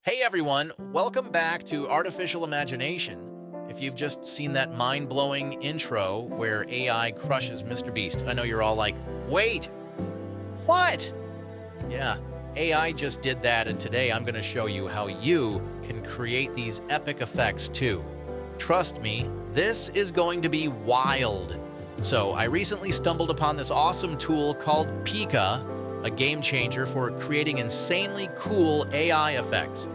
Hey everyone, welcome back to Artificial Imagination. If you've just seen that mind-blowing intro where AI crushes Mr. Beast, I know you're all like, wait, what? Yeah, AI just did that, and today I'm going to show you how you can create these epic effects too. Trust me, this is going to be wild. So I recently stumbled upon this awesome tool called Pika, a game changer for creating insanely cool AI effects.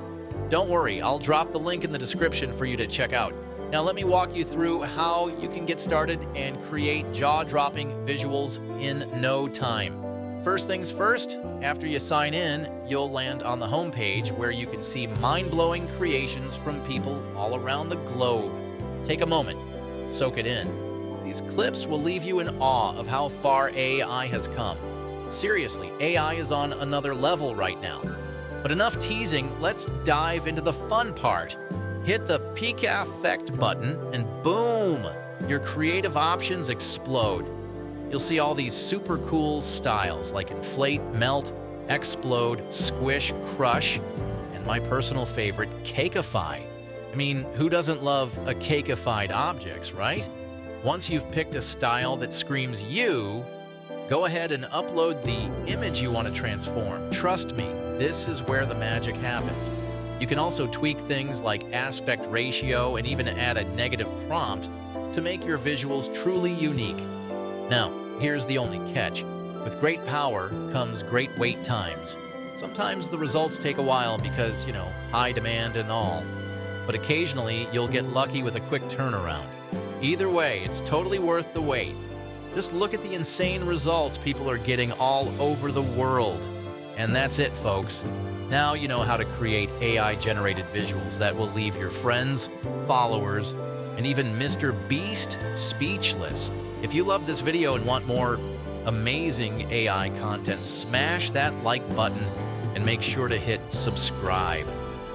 Don't worry, I'll drop the link in the description for you to check out. Now let me walk you through how you can get started and create jaw-dropping visuals in no time. First things first, after you sign in, you'll land on the homepage where you can see mind-blowing creations from people all around the globe. Take a moment, soak it in. These clips will leave you in awe of how far AI has come. Seriously, AI is on another level right now. But enough teasing, let's dive into the fun part. Hit the Pika Effect button and boom! Your creative options explode. You'll see all these super cool styles like inflate, melt, explode, squish, crush, and my personal favorite, cakeify. I mean, who doesn't love a cakeified objects, right? Once you've picked a style that screams you, go ahead and upload the image you want to transform. Trust me, this is where the magic happens. You can also tweak things like aspect ratio and even add a negative prompt to make your visuals truly unique. Now, here's the only catch. With great power comes great wait times. Sometimes the results take a while because, high demand and all. But occasionally, you'll get lucky with a quick turnaround. Either way, it's totally worth the wait. Just look at the insane results people are getting all over the world. And that's it, folks. Now you know how to create AI-generated visuals that will leave your friends, followers, and even Mr. Beast speechless. If you love this video and want more amazing AI content, smash that like button and make sure to hit subscribe.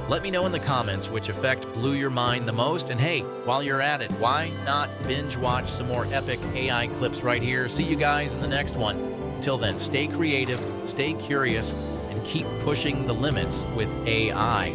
Let me know in the comments which effect blew your mind the most, and hey, while you're at it, why not binge watch some more epic AI clips right here? See you guys in the next one. Until then, stay creative, stay curious, and keep pushing the limits with AI.